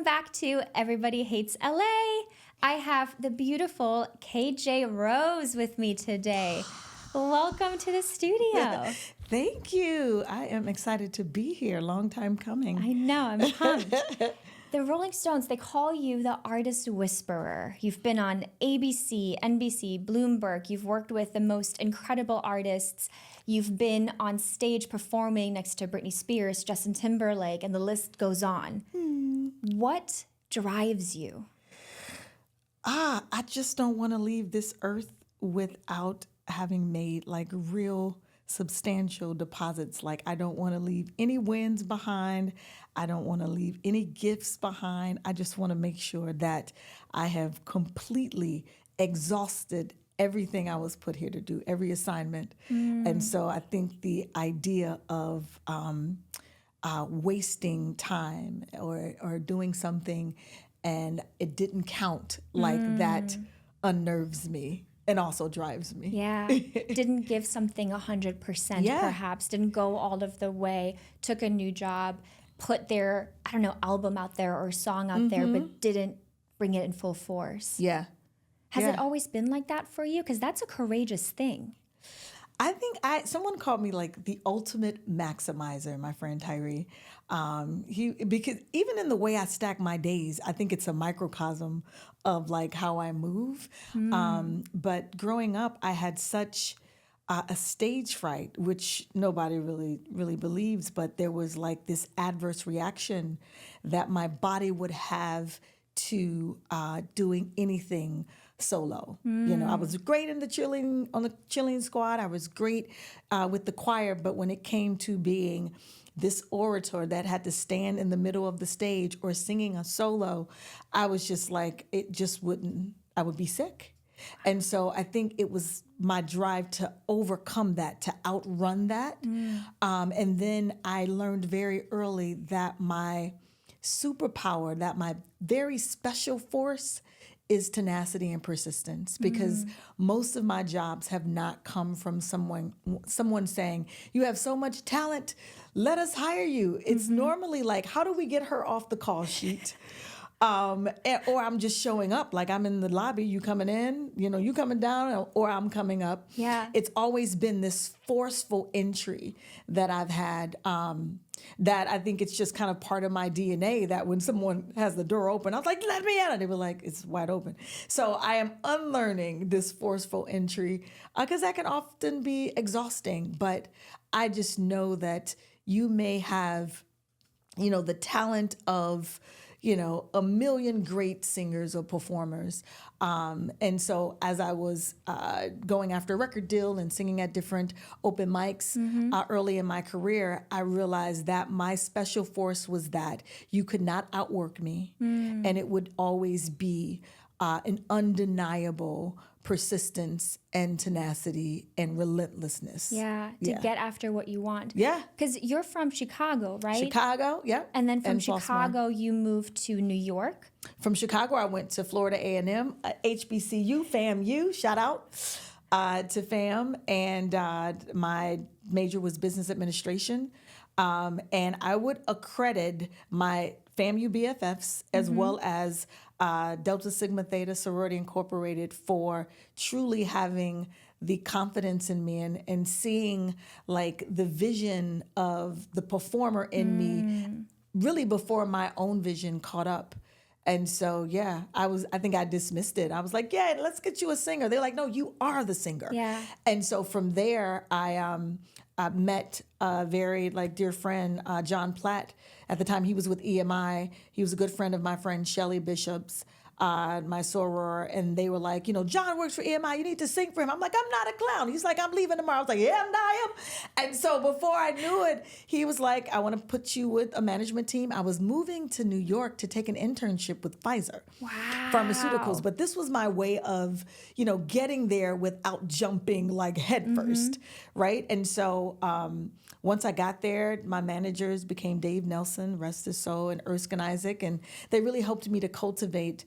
Welcome back to Everybody Hates LA. I have the beautiful KJ Rose with me today. Welcome to the studio. Thank you. I am excited to be here. Long time coming. I know, I'm pumped. The Rolling Stones, they call you the artist whisperer. You've been on ABC, NBC, Bloomberg. You've worked with the most incredible artists. You've been on stage performing next to Britney Spears, Justin Timberlake, and the list goes on. What drives you? I just don't want to leave this earth without having made like real substantial deposits. Like, I don't want to leave any wins behind. I don't want to leave any gifts behind. I just want to make sure that I have completely exhausted everything I was put here to do, every assignment. And so I think the idea of wasting time or doing something and it didn't count like that unnerves me and also drives me. Yeah, didn't give something 100% perhaps, didn't go all of the way, took a new job, put their, I don't know, album out there or song out there, but didn't bring it in full force. Yeah. Has it always been like that for you? Because that's a courageous thing. I think someone called me like the ultimate maximizer, my friend Tyree. Because even in the way I stack my days, I think it's a microcosm of like how I move. But growing up, I had such a stage fright, which nobody really believes, but there was like this adverse reaction that my body would have to doing anything solo. You know, I was great in the cheerleading squad. I was great with the choir, but when it came to being this orator that had to stand in the middle of the stage or singing a solo, I was just like, I would be sick. And so I think it was my drive to overcome that, to outrun that. And then I learned very early that my superpower, that my very special force is tenacity and persistence, because most of my jobs have not come from someone saying, you have so much talent, let us hire you. It's normally like, how do we get her off the call sheet? Or I'm just showing up, like I'm in the lobby, you coming in, you coming down, or I'm coming up. Yeah. It's always been this forceful entry that I've had, that I think it's just kind of part of my DNA, that when someone has the door open, I was like, let me out. And they were like, it's wide open. So I am unlearning this forceful entry, because that can often be exhausting. But I just know that you may have, the talent of, a million great singers or performers. And so as I was going after a record deal and singing at different open mics early in my career, I realized that my special force was that you could not outwork me. And it would always be an undeniable persistence and tenacity and relentlessness. Yeah, to get after what you want. Yeah. Because you're from Chicago, right? Chicago, yeah. And then from Baltimore. Chicago, you moved to New York. From Chicago, I went to Florida A&M, HBCU, FAMU, shout out to FAM. And my major was business administration. And I would accredit my FAMU BFFs as well as Delta Sigma Theta Sorority Incorporated for truly having the confidence in me and seeing like the vision of the performer in me really before my own vision caught up. And so, yeah, I think I dismissed it. I was like, yeah, let's get you a singer. They're like, no, you are the singer. Yeah. And so from there, I met a very dear friend, John Platt. At the time, he was with EMI. He was a good friend of my friend Shelly Bishop's, my soror, and they were like, John works for EMI. You need to sing for him. I'm like, I'm not a clown. He's like, I'm leaving tomorrow. I was like, yeah, I am. And so before I knew it, he was like, I want to put you with a management team. I was moving to New York to take an internship with Pfizer. Wow. Pharmaceuticals. But this was my way of, getting there without jumping like head first, right? And so once I got there, my managers became Dave Nelson, rest his soul, and Erskine Isaac, and they really helped me to cultivate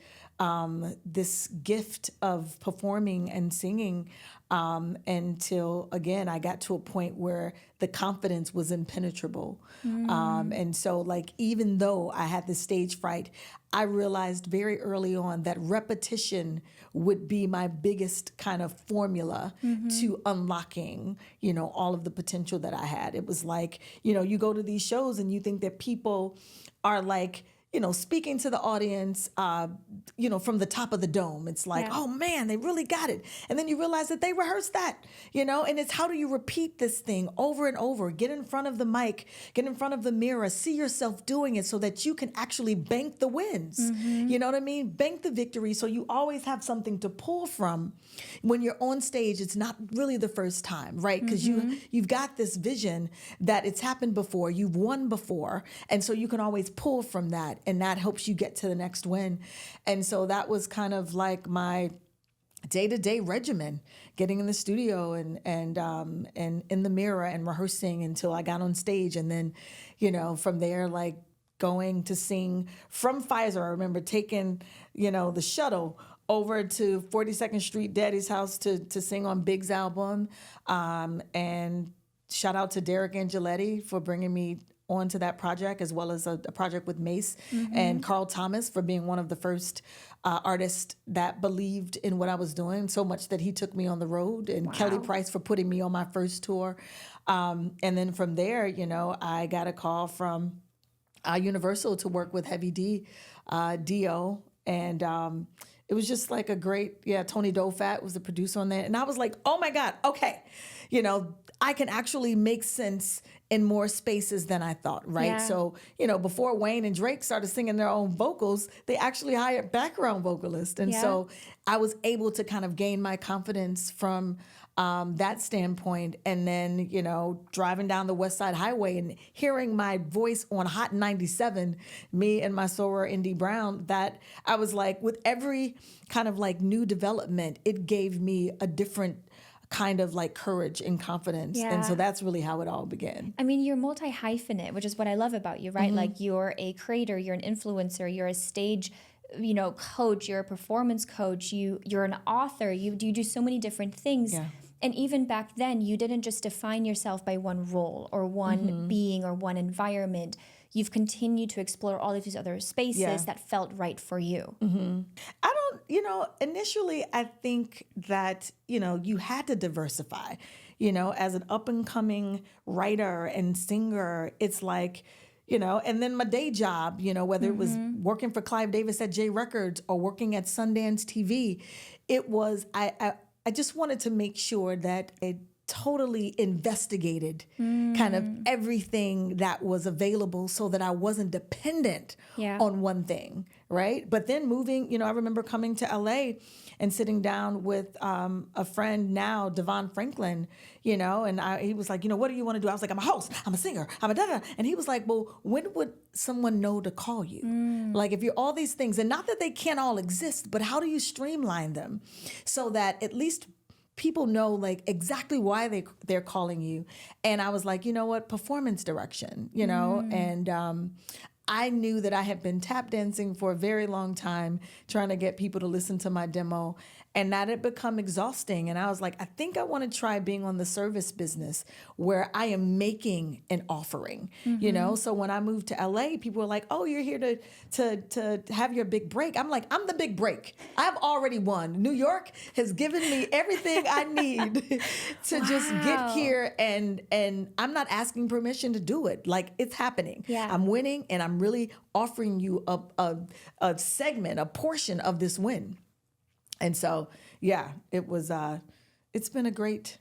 this gift of performing and singing until, again, I got to a point where the confidence was impenetrable. And so, even though I had the stage fright, I realized very early on that repetition would be my biggest kind of formula to unlocking, all of the potential that I had. It was like, you go to these shows and you think that people are like, speaking to the audience, from the top of the dome. It's like, Yeah. oh man, they really got it. And then you realize that they rehearsed that, and it's how do you repeat this thing over and over? Get in front of the mic, get in front of the mirror, see yourself doing it so that you can actually bank the wins. You know what I mean? Bank the victory so you always have something to pull from when you're on stage. It's not really the first time, right? Because you've got this vision that it's happened before, you've won before, and so you can always pull from that. And that helps you get to the next win. And so that was kind of like my day-to-day regimen, getting in the studio and in the mirror and rehearsing until I got on stage. And then, from there, like going to sing from Pfizer. I remember taking, the shuttle over to 42nd Street Daddy's house to sing on Big's album. And shout out to Derek Angeletti for bringing me onto that project, as well as a project with Mace and Carl Thomas for being one of the first artists that believed in what I was doing so much that he took me on the road, and Kelly Price for putting me on my first tour. And then from there, I got a call from Universal to work with Heavy D, Dio, and it was just like a great, Tony Dofat was the producer on that. And I was like, oh my God, okay, I can actually make sense in more spaces than I thought, right? Yeah. So, before Wayne and Drake started singing their own vocals, they actually hired background vocalists. And so I was able to kind of gain my confidence from that standpoint. And then, driving down the West Side Highway and hearing my voice on Hot 97, me and my soror Indy Brown, that I was like, with every kind of like new development, it gave me a different kind of like courage and confidence. Yeah. And so that's really how it all began. I mean, you're multi-hyphenate, which is what I love about you, right? Like you're a creator, you're an influencer, you're a stage, coach, you're a performance coach, you're an author, you do so many different things. Yeah. And even back then, you didn't just define yourself by one role or one being or one environment. You've continued to explore all of these other spaces that felt right for you. I don't, initially I think that, you had to diversify, as an up and coming writer and singer. It's like, and then my day job, whether it was working for Clive Davis at J Records or working at Sundance TV, it was, I just wanted to make sure that I totally investigated kind of everything that was available so that I wasn't dependent on one thing, right? But then moving, I remember coming to LA and sitting down with a friend now, Devon Franklin, and he was like, what do you want to do? I was like, I'm a host, I'm a singer, I'm a da-da. And he was like, well, when would someone know to call you? Like if you're all these things, and not that they can't all exist, but how do you streamline them so that at least people know like exactly why they're calling you? And I was like, what, performance direction, and I knew that I had been tap dancing for a very long time, trying to get people to listen to my demo, and that had become exhausting. And I was like, I think I want to try being on the service business where I am making an offering, So when I moved to LA, people were like, oh, you're here to have your big break. I'm like, I'm the big break. I've already won. New York has given me everything I need to just get here. And I'm not asking permission to do it. Like, it's happening. Yeah. I'm winning, and I'm really offering you a segment, a portion of this win. And so, it was, it's been a great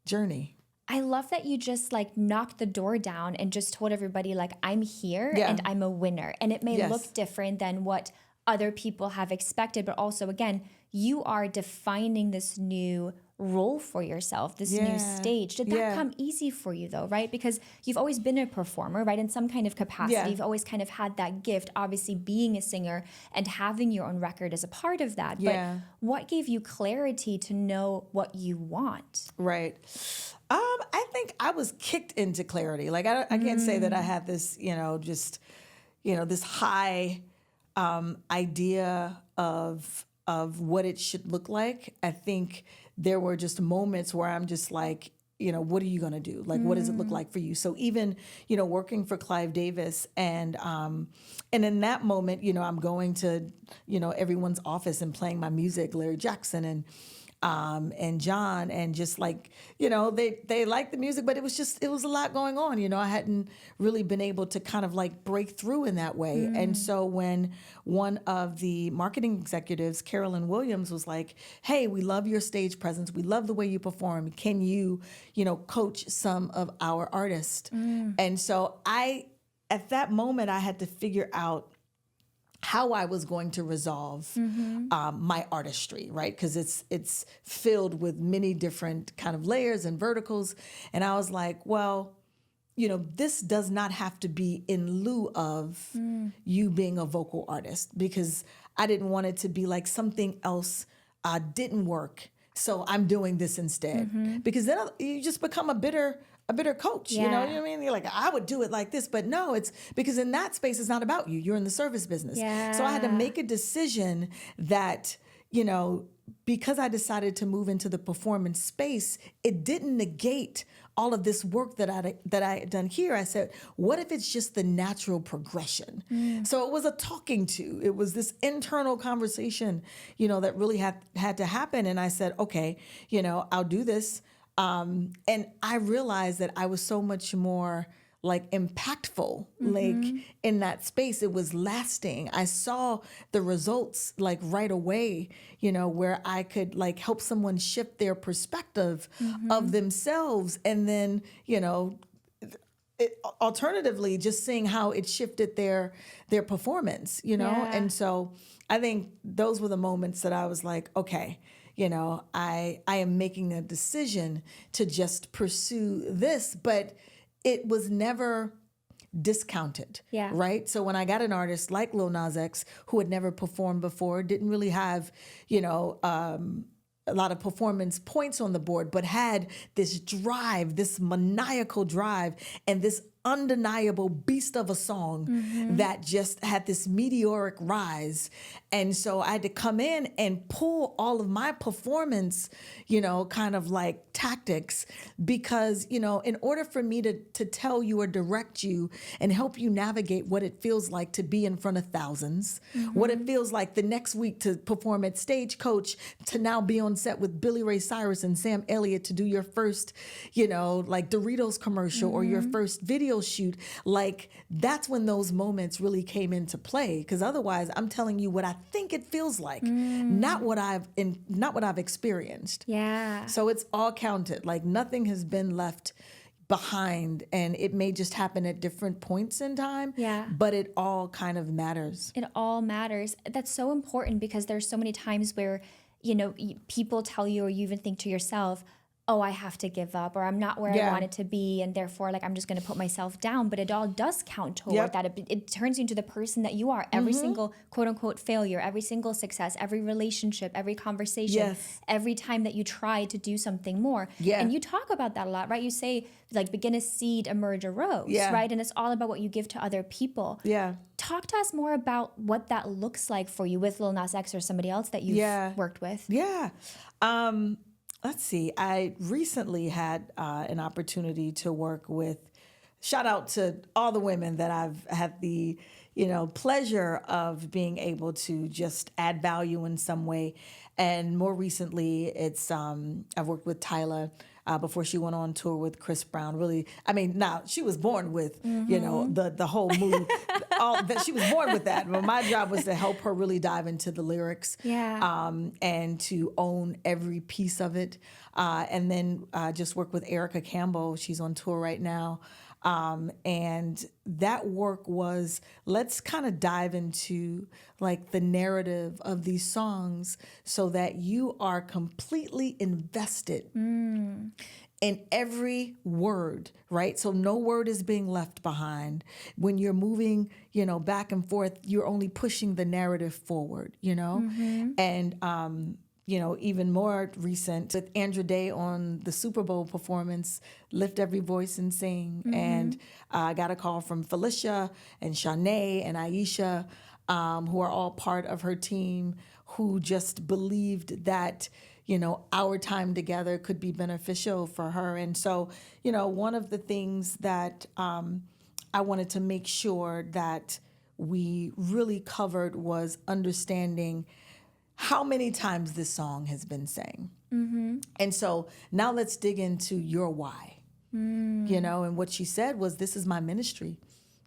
journey. I love that you just like knocked the door down and just told everybody like, I'm here and I'm a winner. And it may look different than what other people have expected, but also again, you are defining this new role for yourself, this new stage. Did that come easy for you though, right? Because you've always been a performer, right? In some kind of capacity. Yeah. You've always kind of had that gift, obviously being a singer and having your own record as a part of that. Yeah. But what gave you clarity to know what you want? Right. I think I was kicked into clarity. Like I can't say that I had this, this high idea of what it should look like. I think there were just moments where I'm just like, what are you going to do? Like, what does it look like for you? So even, working for Clive Davis and in that moment, I'm going to, everyone's office and playing my music, Larry Jackson and John, and just like, they liked the music, but it was a lot going on. I hadn't really been able to kind of like break through in that way. And so when one of the marketing executives, Carolyn Williams, was like, hey, we love your stage presence. We love the way you perform. Can you, coach some of our artists? And so at that moment, I had to figure out how I was going to resolve my artistry, right? Because it's filled with many different kind of layers and verticals. And I was like, well, this does not have to be in lieu of you being a vocal artist, because I didn't want it to be like something else didn't work, so I'm doing this instead. Because then you just become a bitter coach. You know what I mean? You're like, I would do it like this, but no, it's because in that space, it's not about you. You're in the service business. Yeah. So I had to make a decision that, because I decided to move into the performance space, it didn't negate all of this work that I had done here. I said, what if it's just the natural progression? So it was a talking to. It was this internal conversation, that really had to happen. And I said, okay, I'll do this. And I realized that I was so much more like impactful, like in that space. It was lasting. I saw the results like right away, where I could like help someone shift their perspective of themselves. And then, alternatively, just seeing how it shifted their performance, And so I think those were the moments that I was like, okay, I am making a decision to just pursue this, but it was never discounted, right? So when I got an artist like Lil Nas X, who had never performed before, didn't really have, a lot of performance points on the board, but had this drive, this maniacal drive, and this undeniable beast of a song that just had this meteoric rise. And so I had to come in and pull all of my performance, kind of like tactics, because, in order for me to tell you or direct you and help you navigate what it feels like to be in front of thousands, what it feels like the next week to perform at Stagecoach, to now be on set with Billy Ray Cyrus and Sam Elliott to do your first, like Doritos commercial or your first video shoot, like that's when those moments really came into play. Because otherwise, I'm telling you what I think it feels like, not what I've experienced. Yeah. So it's all counted. Like nothing has been left behind, and it may just happen at different points in time. But it all kind of matters. It all matters. That's so important, because there's so many times where people tell you, or you even think to yourself, oh, I have to give up, or I'm not where I wanted to be, and therefore, like, I'm just going to put myself down. But it all does count toward that. It turns you into the person that you are. Every single quote unquote failure, every single success, every relationship, every conversation, every time that you try to do something more. And you talk about that a lot, right? You say, like, begin a seed, emerge a rose, right? And it's all about what you give to other people. Talk to us more about what that looks like for you with Lil Nas X or somebody else that you've worked with. Let's see. I recently had an opportunity to work with, shout out to all the women that I've had the, pleasure of being able to just add value in some way. And more recently, it's I've worked with Tyla before she went on tour with Chris Brown. Really, I mean, now she was born with, the whole mood. All that she was born with that. But my job was to help her really dive into the lyrics, and to own every piece of it. And then just work with Erica Campbell. She's on tour right now. And that work was, let's kind of dive into like the narrative of these songs so that you are completely invested in every word, right? So no word is being left behind. When you're moving, back and forth, you're only pushing the narrative forward, And, even more recent with Andra Day on the Super Bowl performance, Lift Every Voice and Sing. And I got a call from Felicia and Shanae and Aisha, who are all part of her team, who just believed that, you know, our time together could be beneficial for her. And so, you know, one of the things that I wanted to make sure that we really covered was understanding how many times this song has been sang. And so now let's dig into your why. You know, and what she said was, this is my ministry.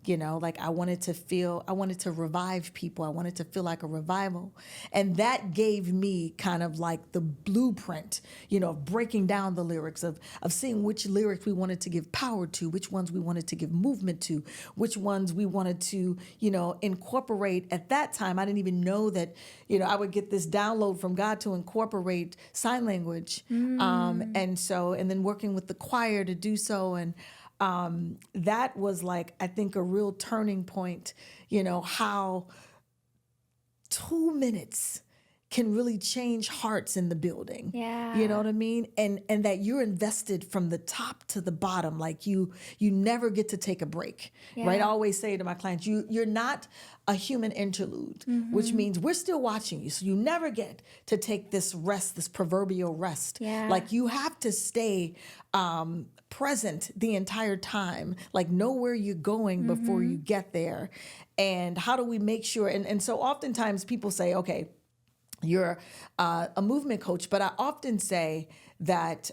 You know, like I wanted to revive people. I wanted to feel like a revival. And that gave me kind of like the blueprint, you know, of breaking down the lyrics, of seeing which lyrics we wanted to give power to, which ones we wanted to give movement to, which ones we wanted to, you know, incorporate. At that time, I didn't even know that, you know, I would get this download from God to incorporate sign language. And then working with the choir to do so. And that was like, I think, a real turning point, you know, how 2 minutes can really change hearts in the building. Yeah. You know what I mean? And that you're invested from the top to the bottom. Like you never get to take a break, right? I always say to my clients, you're not a human interlude, which means we're still watching you. So you never get to take this rest, this proverbial rest. Yeah. Like you have to stay present the entire time, like know where you're going before you get there. And how do we make sure? And so oftentimes people say, okay, you're a movement coach, but I often say that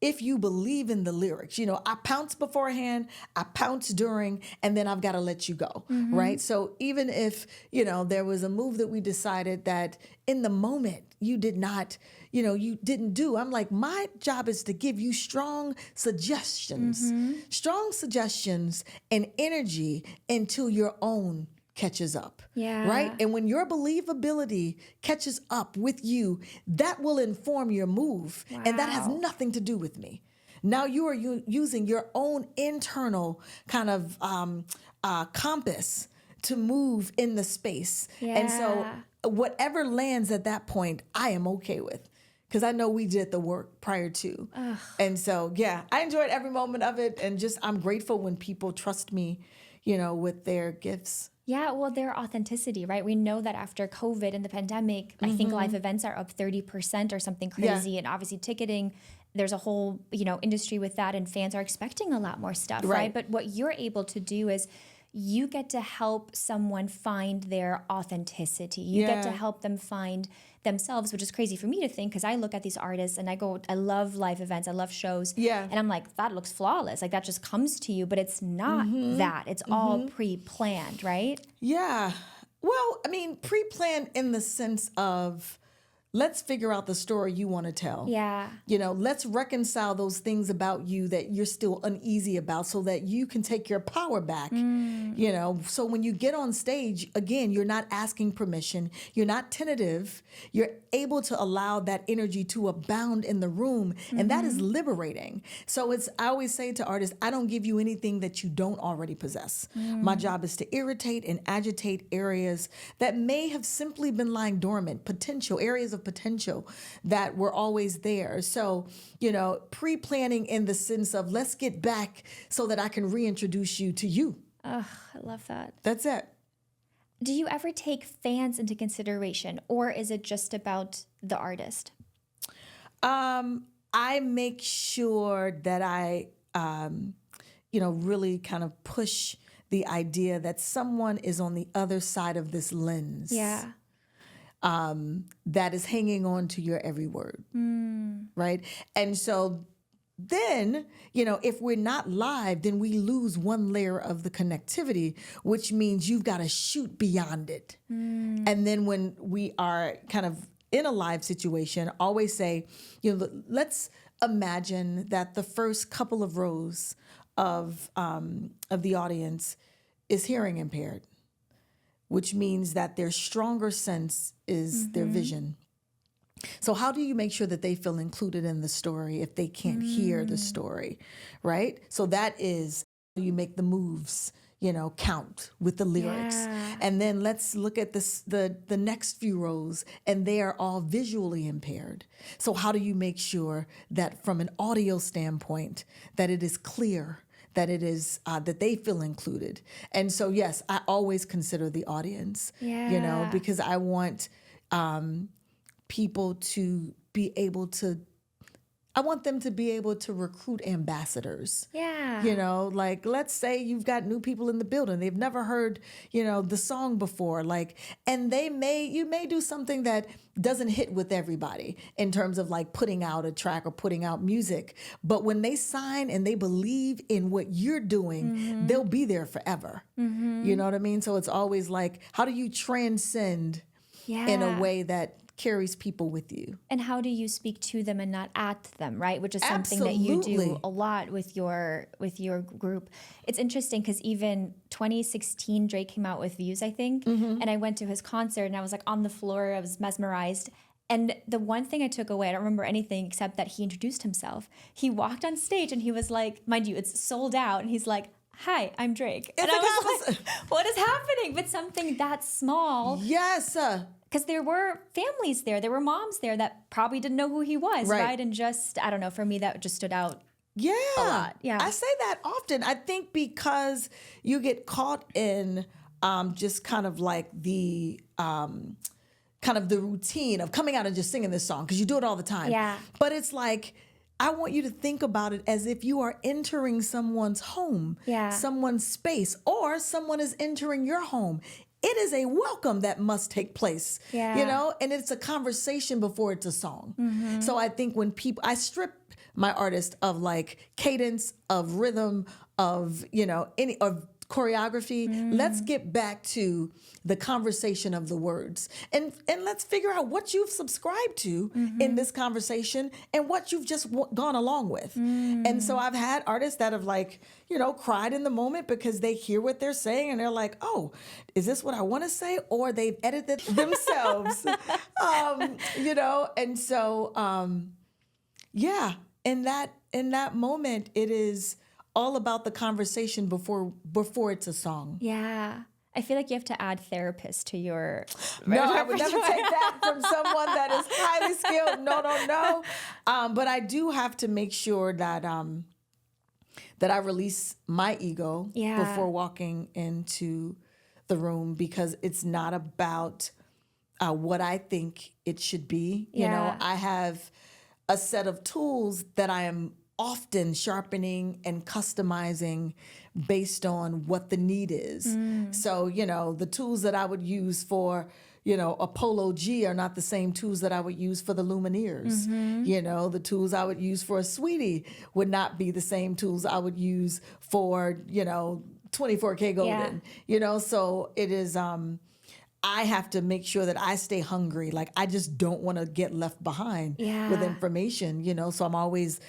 if you believe in the lyrics, you know, I pounce beforehand, I pounce during, and then I've got to let you go, right? So even if, you know, there was a move that we decided that in the moment you did not, you know, you didn't do, I'm like, my job is to give you strong suggestions and energy until your own catches up. Yeah. Right? And when your believability catches up with you, that will inform your move. And that has nothing to do with me. Now you are using your own internal kind of compass to move in the space. Yeah. And so whatever lands at that point, I am okay with. Because I know we did the work prior to. Ugh. And so, yeah, I enjoyed every moment of it. And just, I'm grateful when people trust me, you know, with their gifts. Yeah, well, their authenticity, right? We know that after COVID and the pandemic, I think live events are up 30% or something crazy. Yeah. And obviously ticketing, there's a whole, you know, industry with that, and fans are expecting a lot more stuff, right? But what you're able to do is you get to help someone find their authenticity. You get to help them find themselves, which is crazy for me to think, because I look at these artists and I love live events, I love shows, and I'm like, that looks flawless. Like that just comes to you, but it's not that. It's all pre-planned, right? Yeah. Well, I mean, pre-planned in the sense of, let's figure out the story you want to tell. Yeah. You know, let's reconcile those things about you that you're still uneasy about so that you can take your power back. You know, so when you get on stage, again, you're not asking permission. You're not tentative. You're able to allow that energy to abound in the room. And that is liberating. So I always say to artists, I don't give you anything that you don't already possess. My job is to irritate and agitate areas that may have simply been lying dormant, areas of potential that were always there. So, you know, pre-planning in the sense of, let's get back so that I can reintroduce you to you. Ugh, I love that. That's it. Do you ever take fans into consideration, or is it just about the artist? I make sure that I, you know, really kind of push the idea that someone is on the other side of this lens. Yeah. That is hanging on to your every word, right? And so then, you know, if we're not live, then we lose one layer of the connectivity, which means you've got to shoot beyond it. And then when we are kind of in a live situation, always say, you know, let's imagine that the first couple of rows of the audience is hearing impaired, which means that their stronger sense is their vision. So how do you make sure that they feel included in the story if they can't hear the story, right? So that is, you make the moves, you know, count with the lyrics. Yeah. And then let's look at the next few rows, and they are all visually impaired. So how do you make sure that from an audio standpoint, that it is clear, that it is that they feel included? And so, yes, I always consider the audience, you know, because I want people to be able to, I want them to be able to recruit ambassadors. Yeah. You know, like, let's say you've got new people in the building. They've never heard, you know, the song before. Like, and you may do something that doesn't hit with everybody in terms of like putting out a track or putting out music. But when they sign and they believe in what you're doing, they'll be there forever. You know what I mean? So it's always like, how do you transcend in a way that carries people with you? And how do you speak to them and not at them, right? Which is something that you do a lot with your group. It's interesting because even 2016, Drake came out with Views, I think, and I went to his concert and I was like on the floor, I was mesmerized. And the one thing I took away, I don't remember anything except that he introduced himself. He walked on stage and he was like, mind you, it's sold out, and he's like, "Hi, I'm Drake." And I was like, what is happening? But something that small. Yes. Because there were families there. There were moms there that probably didn't know who he was, right? And just, I don't know, for me, that just stood out a lot. Yeah. I say that often. I think because you get caught in just kind of like the routine of coming out and just singing this song, because you do it all the time. Yeah. But it's like, I want you to think about it as if you are entering someone's home, someone's space, or someone is entering your home. It is a welcome that must take place, you know, and it's a conversation before it's a song. So I think when I strip my artist of like cadence, of rhythm, of, you know, of choreography, let's get back to the conversation of the words, and let's figure out what you've subscribed to in this conversation and what you've just gone along with. And so I've had artists that have, like, you know, cried in the moment because they hear what they're saying and they're like, oh, is this what I want to say? Or they've edited themselves, you know? And so, in that moment, it is all about the conversation before it's a song. Yeah. I feel like you have to add therapist to your... No, I would never take that from someone that is highly skilled. No. But I do have to make sure that that I release my ego before walking into the room, because it's not about what I think it should be. You know, I have a set of tools that I am often sharpening and customizing based on what the need is. So, you know, the tools that I would use for, you know, a Polo G are not the same tools that I would use for the Lumineers. You know, the tools I would use for a Saweety would not be the same tools I would use for, you know, 24K Golden. You know, so it is... I have to make sure that I stay hungry. Like, I just don't want to get left behind with information, you know? So I'm always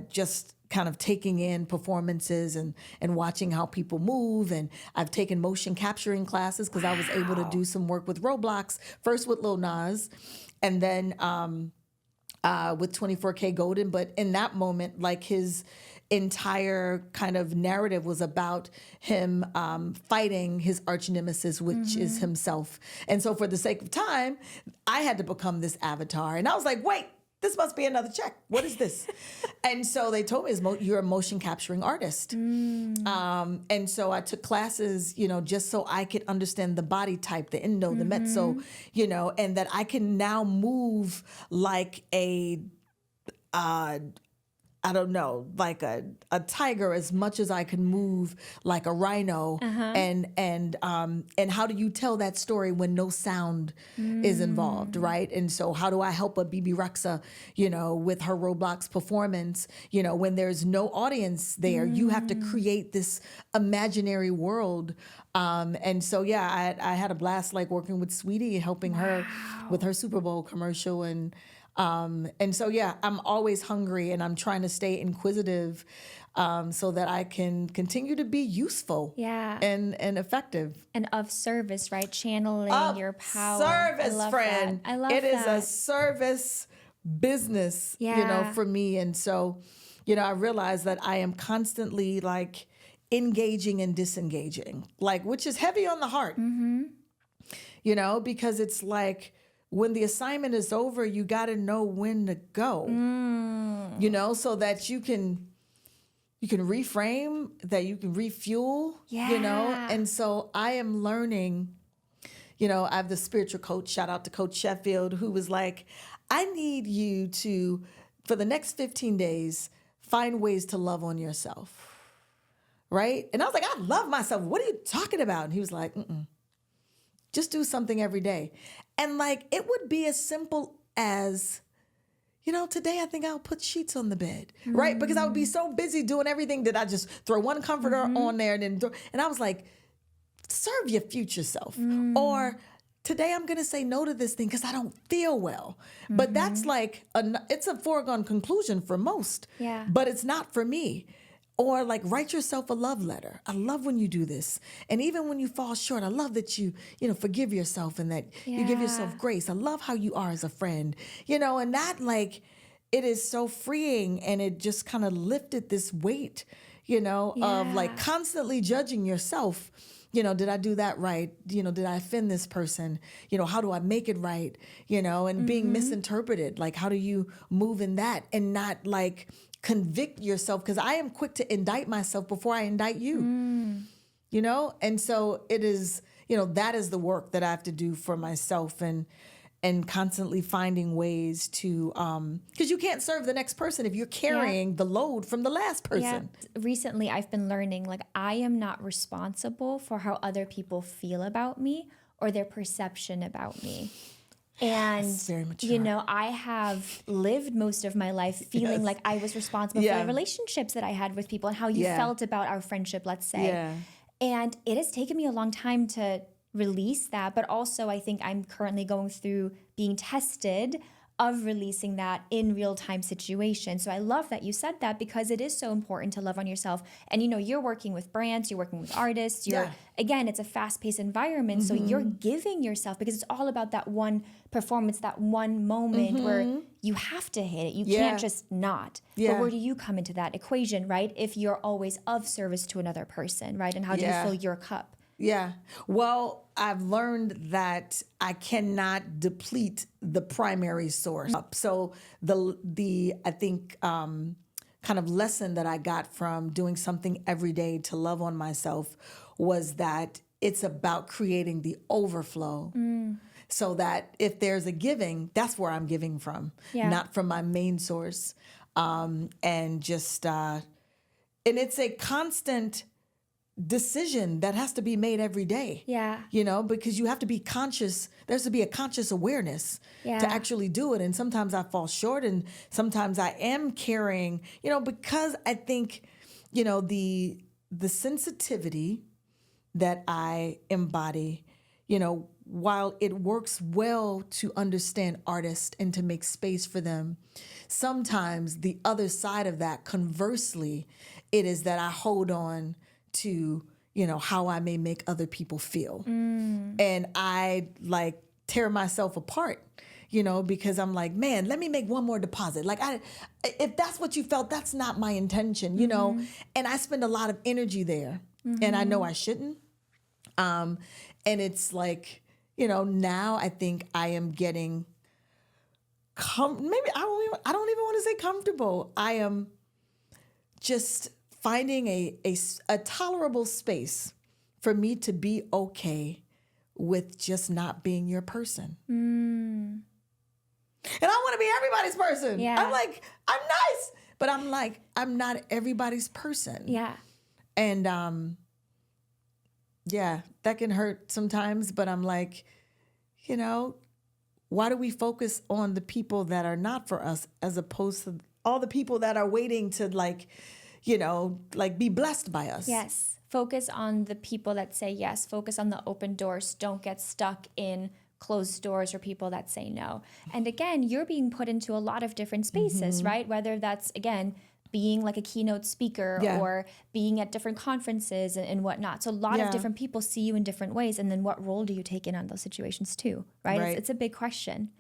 just kind of taking in performances and watching how people move. And I've taken motion capturing classes because I was able to do some work with Roblox, first with Lil Nas, and then with 24K Golden. But in that moment, like, his entire kind of narrative was about him fighting his arch nemesis, which is himself. And so for the sake of time, I had to become this avatar. And I was like, wait, this must be another check. What is this? And so they told me, you're a motion capturing artist. And so I took classes, you know, just so I could understand the body type, the endo, the mezzo, you know, and that I can now move like a... I don't know, like a tiger, as much as I can move like a rhino. And how do you tell that story when no sound is involved, right? And so how do I help a BB Rexa, you know, with her Roblox performance, you know, when there's no audience there? You have to create this imaginary world. And so, I had a blast, like, working with Saweety, helping her with her Super Bowl commercial. And so, I'm always hungry, and I'm trying to stay inquisitive so that I can continue to be useful and effective. And of service, right? Channeling your power. Service, friend. I love that. It is that. a service business, you know, for me. And so, you know, I realize that I am constantly, like, engaging and disengaging, like, which is heavy on the heart, you know, because it's like, when the assignment is over, you got to know when to go, you know, so that you can reframe, that you can refuel, you know. And so I am learning, I have the spiritual coach, shout out to Coach Sheffield, who was like, I need you to, for the next 15 days, find ways to love on yourself. Right? And I was like, I love myself. What are you talking about? And he was like, just do something every day. And like, it would be as simple as, today I think I'll put sheets on the bed, right? Because I would be so busy doing everything that I just throw one comforter on there and I was like, serve your future self. Or today I'm going to say no to this thing because I don't feel well. But that's like, it's a foregone conclusion for most, but it's not for me. Or like write yourself a love letter. I love when you do this. And even when you fall short, I love that you forgive yourself and that you give yourself grace. I love how you are as a friend, and that like, it is so freeing. And it just kind of lifted this weight, of like constantly judging yourself. Did I do that right? Did I offend this person? How do I make it right? And being misinterpreted. Like, how do you move in that and not like convict yourself? Because I am quick to indict myself before I indict you, And so it is, that is the work that I have to do for myself and constantly finding ways to, because you can't serve the next person if you're carrying the load from the last person. Yeah. Recently, I've been learning, like, I am not responsible for how other people feel about me or their perception about me. And, very mature. I have lived most of my life feeling like I was responsible for the relationships that I had with people and how you felt about our friendship, let's say. Yeah. And it has taken me a long time to release that, but also I think I'm currently going through being tested of releasing that in real-time situations. So I love that you said that because it is so important to love on yourself. And you're working with brands, you're working with artists, again, it's a fast-paced environment, so you're giving yourself, because it's all about that one performance, that one moment where you have to hit it. You can't just not. But where do you come into that equation, right? If you're always of service to another person, right? And how do you fill your cup? Yeah. Well, I've learned that I cannot deplete the primary source. So the I think kind of lesson that I got from doing something every day to love on myself was that it's about creating the overflow. So that if there's a giving, that's where I'm giving from, not from my main source. And just and it's a constant decision that has to be made every day. Yeah. Because you have to be conscious. There has to be a conscious awareness to actually do it. And sometimes I fall short and sometimes I am carrying, because I think, the sensitivity that I embody, while it works well to understand artists and to make space for them, sometimes the other side of that, conversely, it is that I hold on to, how I may make other people feel. And I like tear myself apart, because I'm like, man, let me make one more deposit. Like if that's what you felt, that's not my intention, and I spend a lot of energy there and I know I shouldn't. And it's like, now I think I am getting, maybe I don't even want to say comfortable. I am just finding a tolerable space for me to be okay with just not being your person. And I want to be everybody's person. Yeah. I'm like, I'm nice, but I'm like, I'm not everybody's person. Yeah. And that can hurt sometimes, but I'm like, why do we focus on the people that are not for us as opposed to all the people that are waiting to be blessed by us? Yes. Focus on the people that say yes. Focus on the open doors. Don't get stuck in closed doors or people that say no. And again, you're being put into a lot of different spaces, right? Whether that's, again, being like a keynote speaker or being at different conferences and whatnot. So a lot of different people see you in different ways. And then what role do you take in on those situations too, right? It's a big question.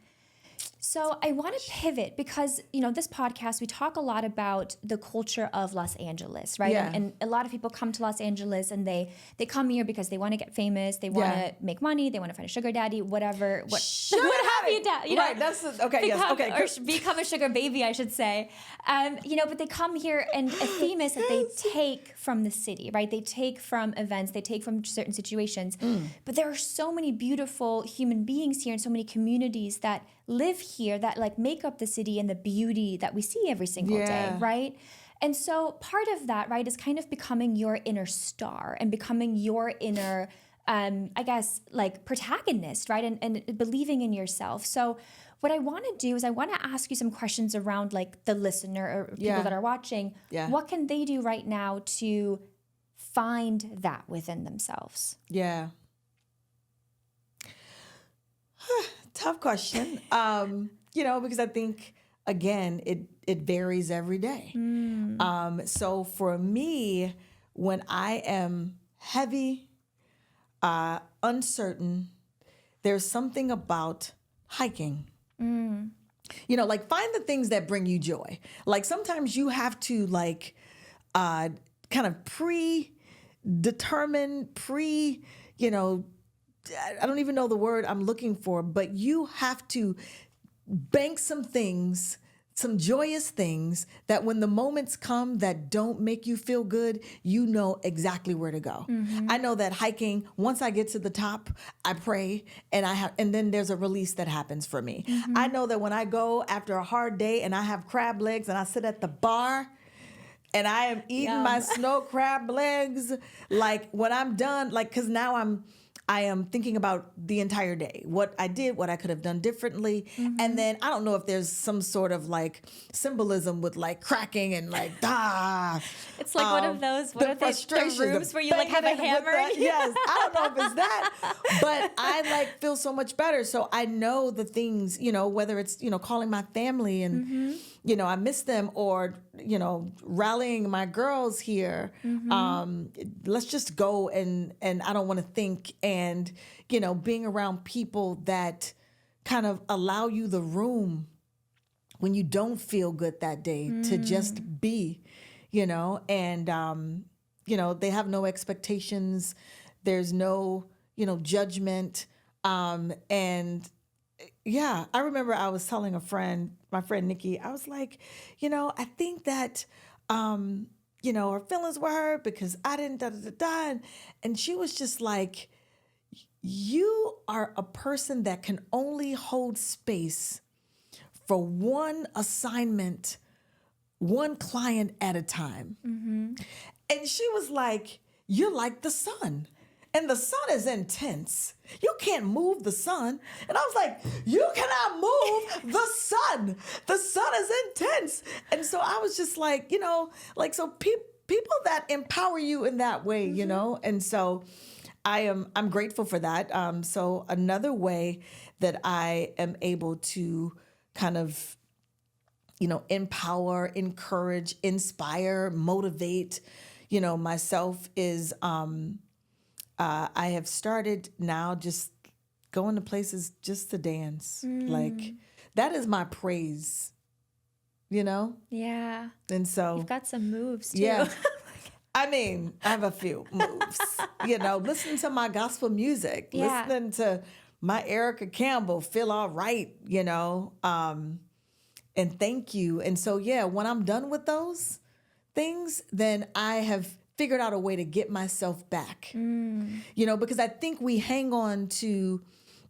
So I want to pivot because, this podcast, we talk a lot about the culture of Los Angeles, right? Yeah. And a lot of people come to Los Angeles and they come here because they want to get famous, they want to make money, they want to find a sugar daddy, whatever. What have you done? Right, Become a sugar baby, I should say. But they come here and a theme is that they take from the city, right? They take from events, they take from certain situations. But there are so many beautiful human beings here and so many communities that live here that like make up the city and the beauty that we see every single day, right? And so part of that, right, is kind of becoming your inner star and becoming your inner, protagonist, right? And believing in yourself. So what I want to do is I want to ask you some questions around like the listener or people that are watching. Yeah. What can they do right now to find that within themselves? Yeah. Tough question. Because I think, again, it varies every day. So for me, when I am heavy, uncertain, there's something about hiking. Find the things that bring you joy. Like sometimes you have to kind of predetermine, I don't even know the word I'm looking for, but you have to bank some things, some joyous things that when the moments come that don't make you feel good, you know exactly where to go. I know that hiking, once I get to the top, I pray and then there's a release that happens for me. I know that when I go after a hard day and I have crab legs and I sit at the bar and I am eating my snow crab legs, like when I'm done, like, cause now I am thinking about the entire day, what I did, what I could have done differently. And then I don't know if there's some sort of like symbolism with like cracking and like, It's like one of those, what are the rooms where you like have a hammer? Yes, I don't know if it's that, but I like feel so much better. So I know the things, whether it's, calling my family and, I miss them or, rallying my girls here. Let's just go and I don't want to think and, being around people that kind of allow you the room when you don't feel good that day to just be, and, they have no expectations. There's no, judgment. And yeah, I remember I was telling my friend Nikki, I was like, I think that, her feelings were hurt because I didn't da. And she was just like, you are a person that can only hold space for one assignment, one client at a time. And she was like, you're like the sun. And the sun is intense. You can't move the sun. And I was like, you cannot move the sun. The sun is intense. And so I was just like, so people that empower you in that way, And so I'm grateful for that. So another way that I am able to kind of, empower, encourage, inspire, motivate, myself is, I have started now just going to places just to dance. Like that is my praise, Yeah. And so you've got some moves too. Yeah. I mean, I have a few moves, listening to my gospel music, listening to my Erica Campbell, Feel All Right, and thank you. And so, when I'm done with those things, then I have figured out a way to get myself back, because I think we hang on to,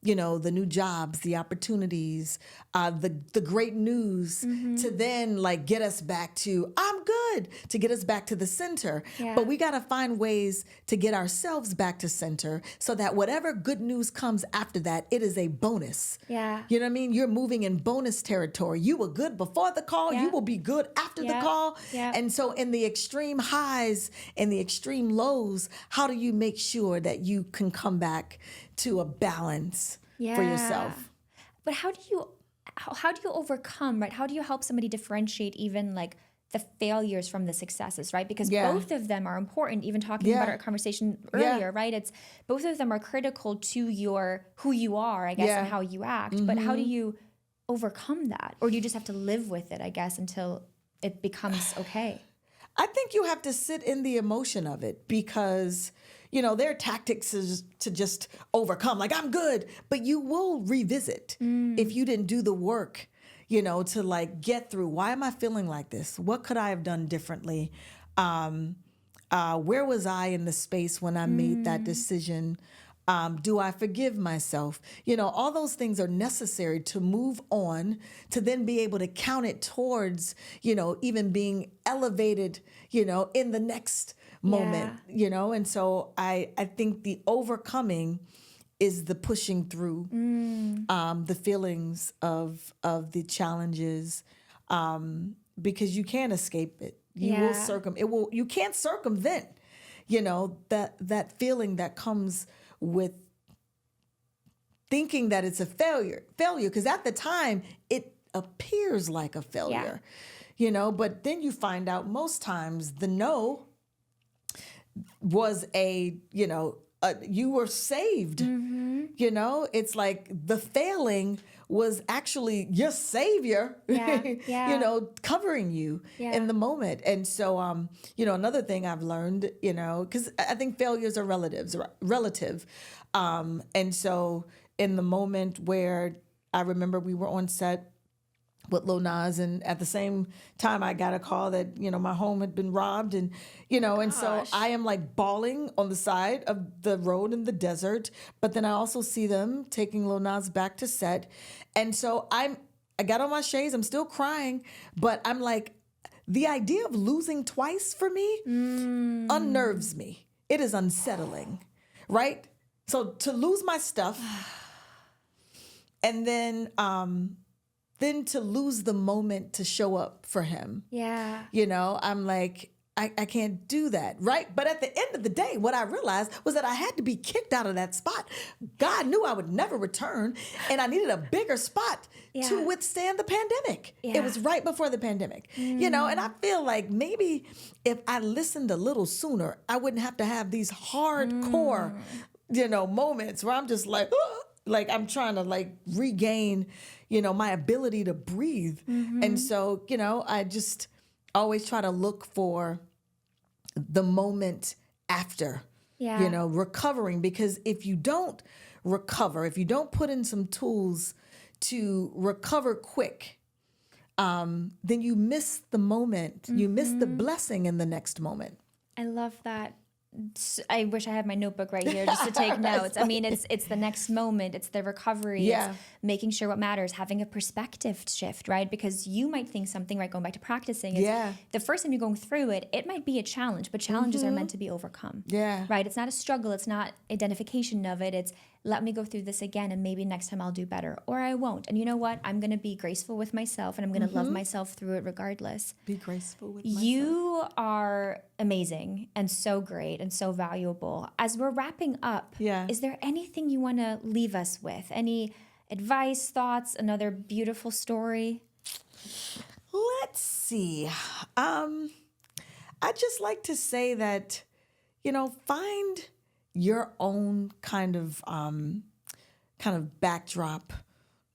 the new jobs, the opportunities, the great news to then like get us back to, I'm good, to get us back to the center. Yeah. But we got to find ways to get ourselves back to center so that whatever good news comes after that, it is a bonus. Yeah. You know what I mean? You're moving in bonus territory. You were good before the call. Yeah. You will be good after the call. Yeah. And so in the extreme highs and the extreme lows, how do you make sure that you can come back to a balance for yourself? But how do you overcome, right? How do you help somebody differentiate even like the failures from the successes, right? Because both of them are important, even talking about our conversation earlier, right? It's both of them are critical to who you are, I guess, and how you act. But how do you overcome that? Or do you just have to live with it, I guess, until it becomes okay? I think you have to sit in the emotion of it because, their tactics is to just overcome, like, I'm good, but you will revisit if you didn't do the work, to like get through. Why am I feeling like this? What could I have done differently? Where was I in the space when I made that decision? Do I forgive myself? All those things are necessary to move on, to then be able to count it towards, even being elevated, in the next moment, And so I think the overcoming is the pushing through the feelings of the challenges, because you can't escape it. You can't circumvent, that feeling that comes with thinking that it's a failure, because at the time it appears like a failure, but then you find out most times the no was you were saved. It's like the failing was actually your savior, covering you in the moment. And so, another thing I've learned, because I think failures are relative. And so in the moment where I remember we were on set with Lil Nas, and at the same time I got a call that, my home had been robbed, and, and so I am like bawling on the side of the road in the desert, but then I also see them taking Lil Nas back to set. And so I got on my shades, I'm still crying, but I'm like, the idea of losing twice for me unnerves me. It is unsettling, right? So to lose my stuff and then to lose the moment to show up for him. Yeah. I'm like, I can't do that, right? But at the end of the day, what I realized was that I had to be kicked out of that spot. God knew I would never return, and I needed a bigger spot to withstand the pandemic. Yeah. It was right before the pandemic, and I feel like maybe if I listened a little sooner, I wouldn't have to have these hardcore, moments where I'm just like, like I'm trying to like regain, my ability to breathe. And so, I just always try to look for the moment after, recovering, because if you don't recover, if you don't put in some tools to recover quick, then you miss the moment, you miss the blessing in the next moment. I love that. I wish I had my notebook right here just to take notes. I mean, it's the next moment. It's the recovery. It's making sure what matters, having a perspective shift, right? Because you might think something, right, going back to practicing. The first time you're going through it, it might be a challenge, but challenges are meant to be overcome. Right? It's not a struggle. It's not identification of it. It's let me go through this again, and maybe next time I'll do better, or I won't. And you know what? I'm going to be graceful with myself, and I'm going to love myself through it regardless. Be graceful with myself. You are amazing and so great and so valuable. As we're wrapping up, is there anything you want to leave us with? Any advice, thoughts, another beautiful story? Let's see. I just like to say that, find your own kind of backdrop,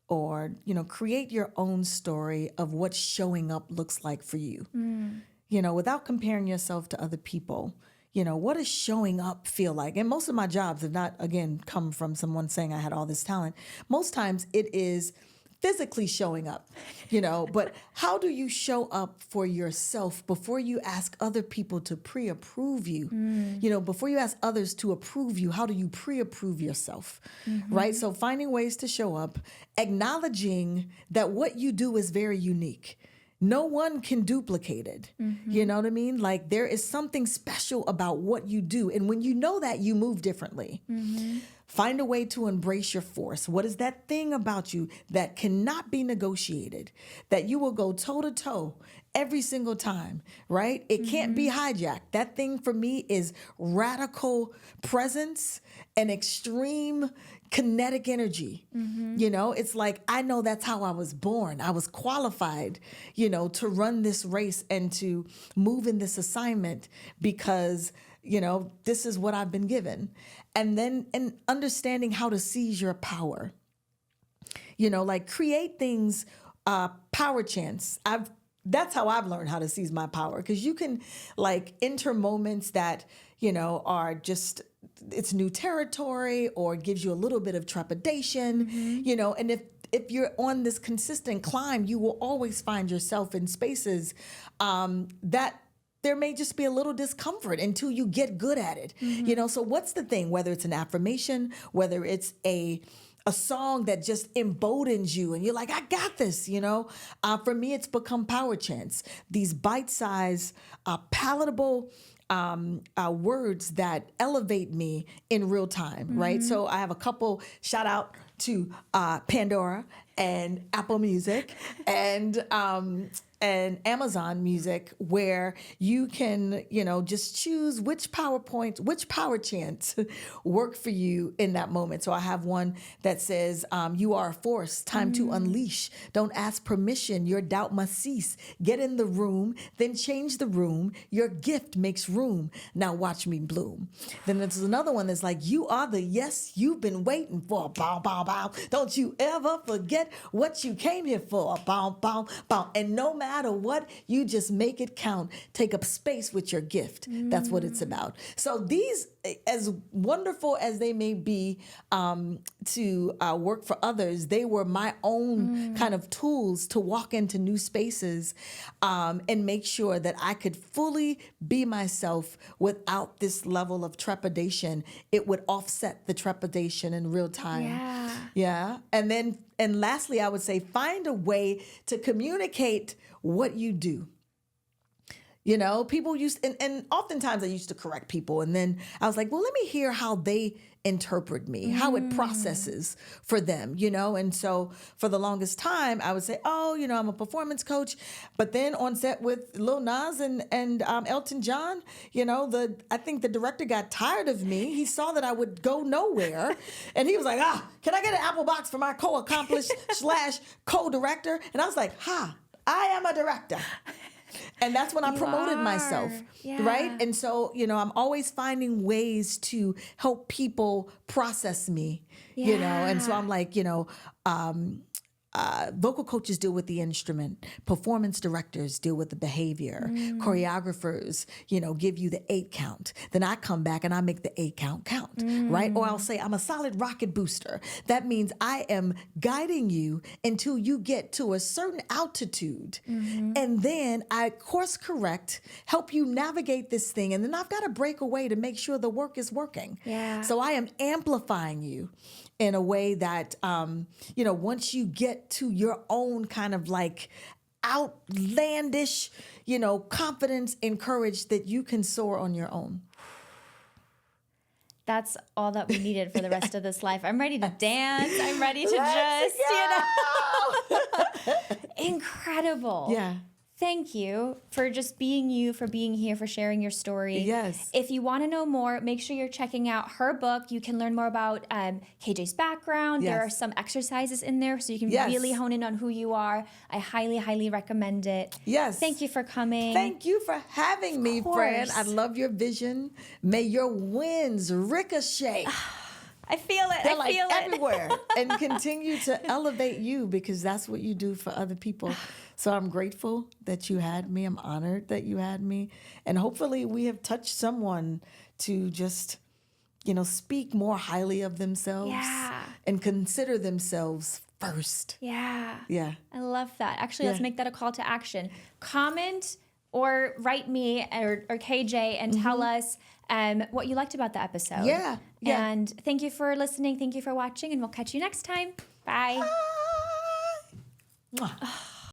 or, create your own story of what showing up looks like for you, without comparing yourself to other people. What does showing up feel like? And most of my jobs have not, again, come from someone saying I had all this talent. Most times it is physically showing up, but how do you show up for yourself before you ask other people to pre-approve you? Before you ask others to approve you, how do you pre-approve yourself, right? So finding ways to show up, acknowledging that what you do is very unique. No one can duplicate it. You know what I mean? Like there is something special about what you do. And when you know that, you move differently. Find a way to embrace your force. What is that thing about you that cannot be negotiated, that you will go toe to toe every single time, right? It can't be hijacked. That thing for me is radical presence and extreme kinetic energy. It's like, I know that's how I was born. I was qualified, to run this race and to move in this assignment because, this is what I've been given. And then understanding how to seize your power. like create things, power chants. That's how I've learned how to seize my power, because you can like enter moments that, are just, it's new territory or gives you a little bit of trepidation, and if you're on this consistent climb, you will always find yourself in spaces that there may just be a little discomfort until you get good at it. So what's the thing, whether it's an affirmation, whether it's a song that just emboldens you and you're like, I got this, for me, it's become power chants, these bite-sized, palatable words that elevate me in real time, right? So I have a couple, shout out to Pandora and Apple Music and Amazon Music, where you can, just choose which power chants work for you in that moment. So I have one that says, you are a force, time to unleash. Don't ask permission, your doubt must cease. Get in the room, then change the room. Your gift makes room. Now watch me bloom. Then there's another one that's like, you are the yes you've been waiting for. Bow, bow, bow. Don't you ever forget what you came here for. Bow, bow, bow. And no matter what, you just make it count. Take up space with your gift. That's what it's about. So these, as wonderful as they may be to work for others, they were my own kind of tools to walk into new spaces and make sure that I could fully be myself without this level of trepidation. It would offset the trepidation in real time. Yeah. And lastly, I would say find a way to communicate what you do. People and oftentimes I used to correct people. And then I was like, well, let me hear how they interpret me, how it processes for them, And so for the longest time, I would say, oh, I'm a performance coach. But then on set with Lil Nas and Elton John, I think the director got tired of me. He saw that I would go nowhere. And he was like, can I get an Apple box for my co-accomplished / co-director? And I was like, I am a director. And that's when I promoted myself, right? And so, I'm always finding ways to help people process me, And so I'm like, vocal coaches deal with the instrument, performance directors deal with the behavior, choreographers, give you the 8 count. Then I come back and I make the 8 count, right? Or I'll say I'm a solid rocket booster. That means I am guiding you until you get to a certain altitude. And then I course correct, help you navigate this thing. And then I've got to break away to make sure the work is working. So I am amplifying you in a way that, once you get to your own kind of like outlandish, confidence and courage, that you can soar on your own. That's all that we needed for the rest of this life. I'm ready to dance. I'm ready to Incredible. Yeah. Thank you for just being you, for being here, for sharing your story. Yes. If you want to know more, make sure you're checking out her book. You can learn more about KJ's background. There are some exercises in there so you can really hone in on who you are. I highly, highly recommend it. Yes. Thank you for coming. Thank you for having me, friend. I love your vision. May your winds ricochet. I feel it. They're I feel it everywhere. And continue to elevate you, because that's what you do for other people. So I'm grateful that you had me. I'm honored that you had me. And hopefully we have touched someone to just, speak more highly of themselves and consider themselves first. Yeah. I love that. Actually, let's make that a call to action. Comment or write me or KJ and tell us what you liked about the episode. Yeah. And thank you for listening. Thank you for watching, and we'll catch you next time. Bye. Bye.